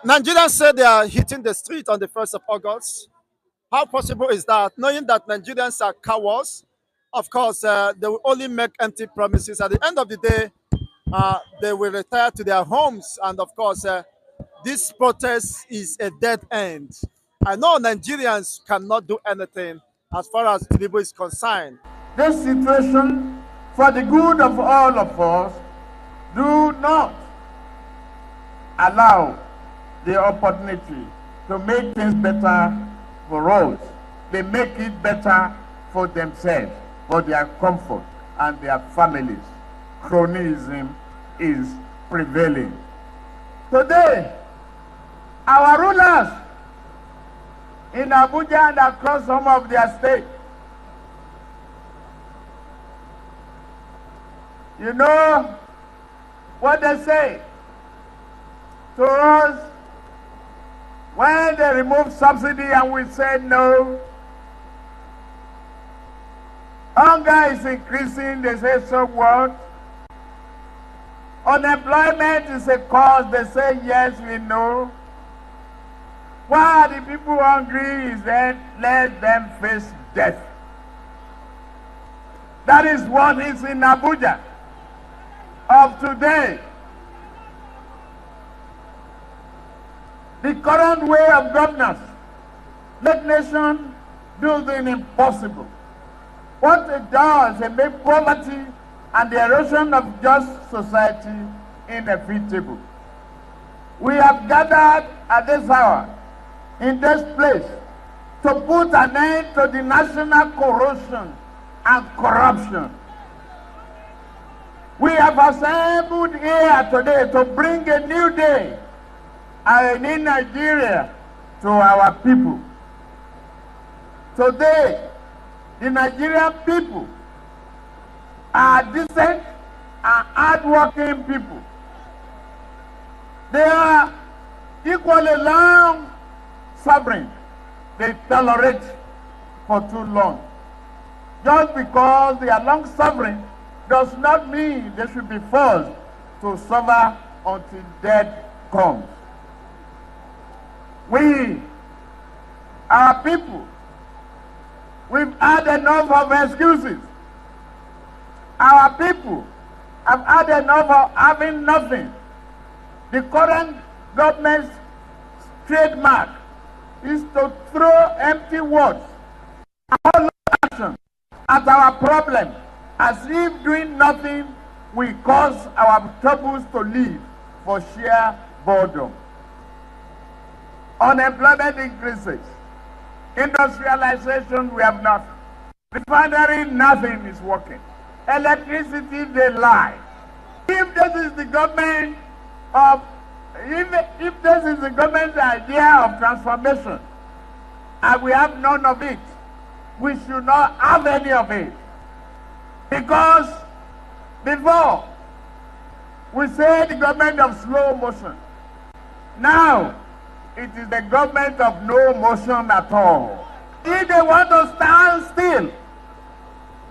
Nigerians say they are hitting the street on the 1st of August. How possible is that? Knowing that Nigerians are cowards, of course, they will only make empty promises. At the end of the day, they will retire to their homes. And of course, this protest is a dead end. I know Nigerians cannot do anything as far as Tinubu is concerned. This situation, for the good of all of us, do not allow the opportunity to make things better for us. They make it better for themselves, for their comfort and their families. Cronyism is prevailing. Today, our rulers in Abuja and across some of their states, you know what they say to us when they remove subsidy and we say no. Hunger is increasing, they say, so what? Unemployment is a cause, they say, yes, we know. Why are the people hungry? Is that let them face death. That is what is in Abuja of today. The current way of governance make nation building impossible. What it does, it makes poverty and the erosion of just society inevitable. We have gathered at this hour in this place to put an end to the national corruption and corruption. We have assembled here today to bring a new day and in Nigeria to our people. Today, the Nigerian people are decent and hardworking people. They are equally long suffering. They tolerate for too long. Just because they are long suffering does not mean they should be forced to suffer until death comes. We, our people, we've had enough of excuses. Our people have had enough of having nothing. The current government's trademark is to throw empty words, all action at our problem, as if doing nothing will cause our troubles to live for sheer boredom. Unemployment increases. Industrialization, we have nothing. Refinery, nothing is working. Electricity, they lie. If this is the government of, if this is the government's idea of transformation, and we have none of it, we should not have any of it. Because before, we say the government of slow motion. Now, it is the government of no motion at all. If they want to stand still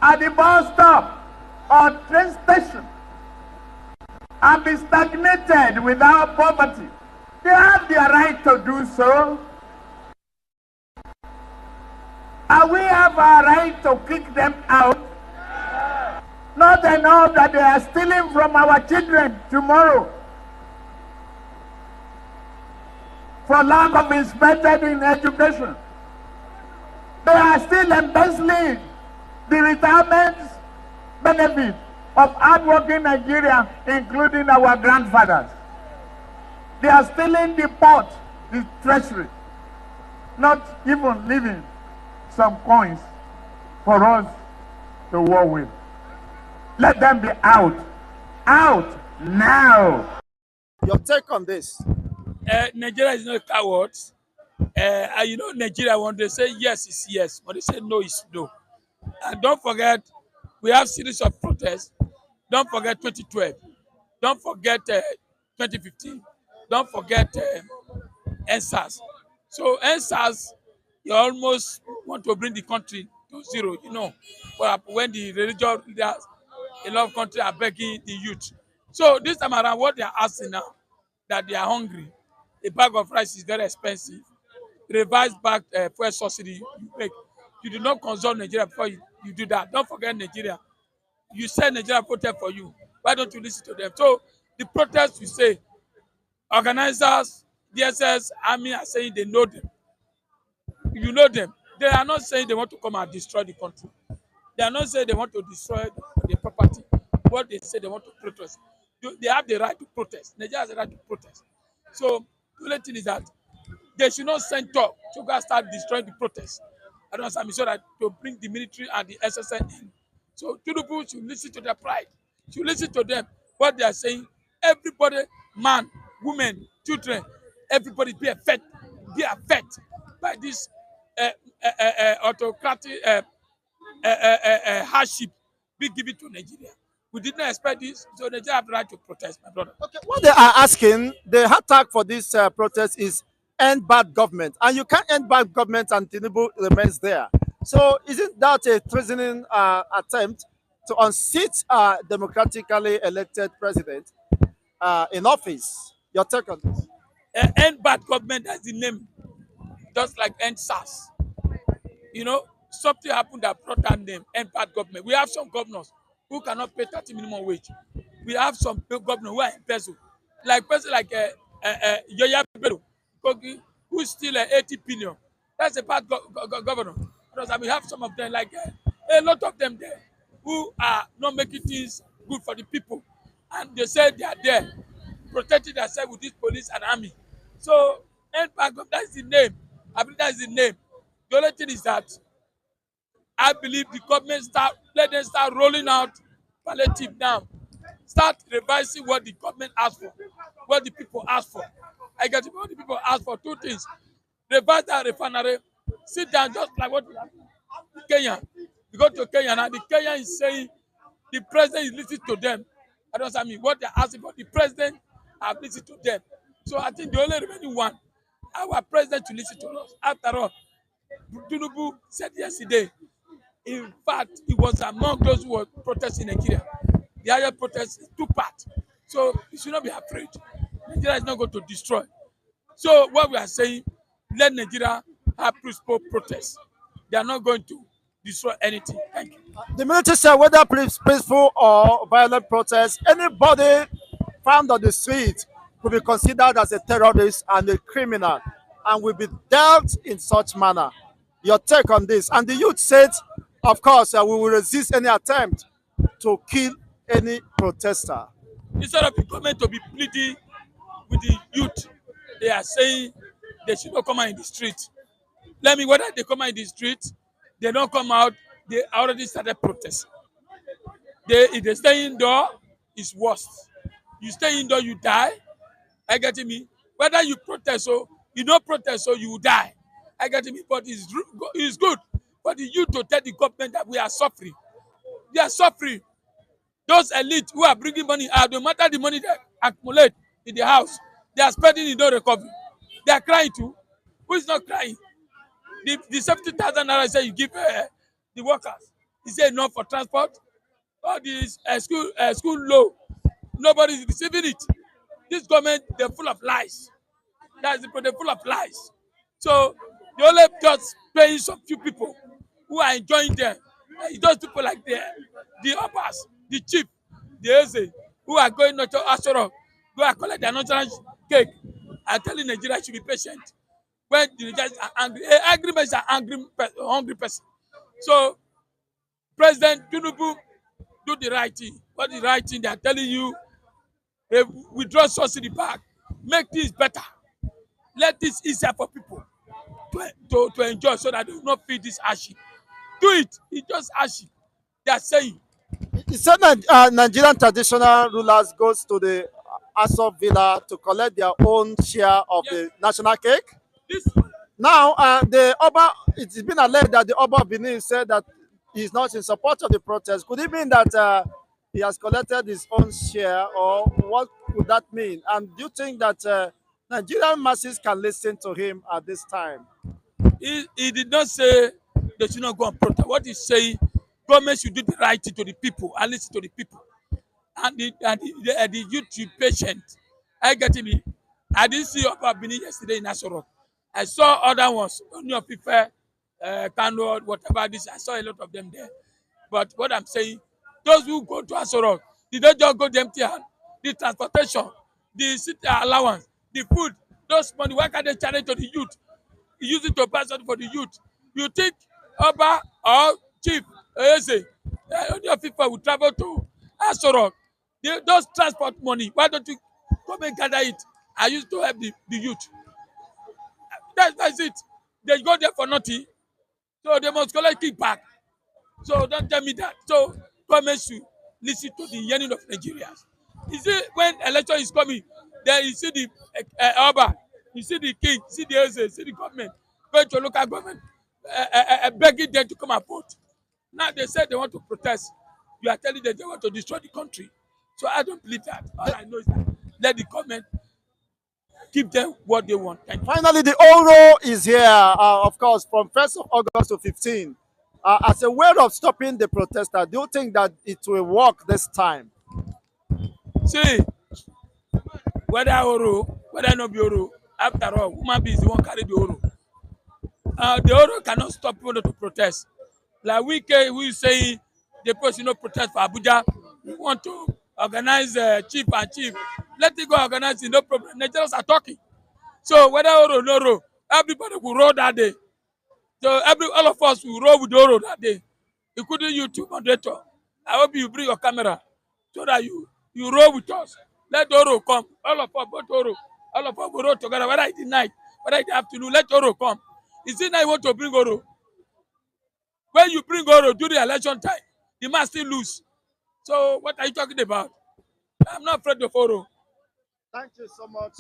at the bus stop or train station and be stagnated without poverty, they have the right to do so. And we have our right to kick them out. Not enough that they are stealing from our children tomorrow for lack of investment in education. They are still embezzling the retirement benefit of hardworking Nigeria, including our grandfathers. They are stealing the port, the treasury, not even leaving some coins for us to war with. Let them be out. Out now. Your take on this? Nigeria is not cowards. You know, Nigeria, when they say yes, it's yes. When they say no, it's no. And don't forget, we have series of protests. Don't forget 2012. Don't forget 2015. Don't forget NSAS. So NSAS, you almost want to bring the country to zero, you know, when the religious leaders in a lot of countries are begging the youth. So this time around, what they are asking now, that they are hungry, a bag of rice is very expensive. Revised back fuel subsidy you make. You do not consult Nigeria before you do that. Don't forget Nigeria. You said Nigeria voted for you. Why don't you listen to them? So the protest, you say, organizers, DSS, army are saying they know them. You know them. They are not saying they want to come and destroy the country. They are not saying they want to destroy the property. What they say they want to protest. They have the right to protest. Nigeria has the right to protest. So the only thing is that they should not send talk to go and start destroying the protest. I don't understand. So that to bring the military and the SSN in. So Tinubu should listen to their pride. Should listen to them. What they are saying. Everybody, man, women, children, everybody be affected by this autocratic hardship be given to Nigeria. We did not expect this, so Nigeria have the right to protest, my brother. Okay, what they are asking, the hashtag for this protest is end bad government. And you can't end bad government and Tinubu remains there. So isn't that a treasoning attempt to unseat a democratically elected president in office? Your take on this? End bad government, that's the name, just like end SARS. You know, something happened that brought that name, end bad government. We have some governors who cannot pay 30 minimum wage. We have some governors who are embezzled. Like person like Yoya Bello, Kogi, who steal 80 billion. That's a bad governor. Because we have some of them, like a lot of them there, who are not making things good for the people. And they say they are there, protecting themselves with this police and army. So, end bad government, that's the name. I believe that's the name. The only thing is that I believe the government let them start rolling out palliative now. Start revising what the government asked for, what the people asked for. I get it, what the people asked for, two things. Revise that refinery, sit down just like what we have in Kenya. You go to Kenya now, the Kenya is saying the president is listening to them. I don't understand what they're asking for. The president have listened to them. So I think the only remaining one, our president to listen to us. After all, Tinubu said yesterday, in fact, he was among those who were protesting in Nigeria. The higher protest is two parts. So you should not be afraid. Nigeria is not going to destroy. So what we are saying, let Nigeria have peaceful protests. They are not going to destroy anything. Thank you. The military said whether peaceful or violent protest, anybody found on the street could be considered as a terrorist and a criminal and will be dealt in such manner. Your take on this? And the youth said, of course, we will resist any attempt to kill any protester. Instead of the government to be pleading with the youth, they are saying they should not come out in the street. Let me, whether they come out in the street, they don't come out, they already started protesting. If they stay indoor, it's worse. You stay indoor, you die. I get me. Whether you protest so you don't protest so you will die. I get me. But it's good for the youth to tell the government that we are suffering. They are suffering. Those elites who are bringing money out, no matter the money they accumulate in the house, they are spending in no recovery. They are crying too. Who is not crying? The 70,000 naira say you give the workers. Is it enough for transport? All these school loan, nobody is receiving it. This government, they're full of lies. That's the they're full of lies. So they only just paying some few people who are enjoying them. Those people like the uppers, the chief, the Eze, who are going not to Asoro, go and collect their national cake. I'm telling Nigeria should be patient. When the Nigerians are angry, angry person is an hungry person. So President Tinubu, do the right thing. What is the right thing? They are telling you, withdraw subsidy back, make this better, let this easier for people to enjoy so that they will not feel this hardship. Do it. It's just hardship. They are saying. He said that Nigerian traditional rulers goes to the Aso Villa to collect their own share of the national cake. This Now, the Oba, it's been alleged that the Oba of Benin said that he's not in support of the protest. Could it mean that he has collected his own share, or what would that mean? And do you think that Nigerian masses can listen to him at this time? he did not say they should not go and protest. What he's saying, government should do the right thing to the people and listen to the people. And the youth should be patient. I get me. I didn't see Oba Bini yesterday in Asoro. I saw other ones, Oni of Ife, Kano, whatever this. I saw a lot of them there. But what I'm saying, those who go to Asoro, they don't just go to empty hand. The transportation, the city allowance, the food, those money, why can't they charge it to the youth? Use it to pass on for the youth. You think Oba or Chief Eze, Oni of Ife will travel to Asoro? Those transport money, why don't you come and gather it? I used to help the youth. That's it. They go there for nothing. So they must collect kickback. So don't tell me that. So government should listen to the yearning of Nigerians. You see, when election is coming, then you see the Oba, you see the king, you see the Eze, you see the government going to local government, begging them to come and vote. Now they say they want to protest. You are telling them they want to destroy the country. So I don't believe that. All I know is that let the government give them what they want. Thank you. Finally, the Oro is here, of course, from 1st of August to 15. As a way of stopping the protester, do you think that it will work this time? See, whether Oro, whether not be Oro, after all, human beings the one carry the Oro. The Oro cannot stop people to protest. Like we say the person no protest for Abuja. We want to organize chief and chief. Let it go organize it, no problem. Nigerians are talking. So whether Oro no Oro, everybody will roll that day. So all of us will roll with the Oro that day, including you too, moderator. I hope you bring your camera so that you roll with us. Let the Oro come. All of us, both Oro. All of us will roll together, whether it's the night, whether it's the afternoon. Let Oro come. Is it now you want to bring Oro? When you bring Oro during the election time, the man still lose. So what are you talking about? I'm not afraid of Oro. Thank you so much,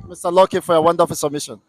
Mr. Lucky, for your wonderful submission.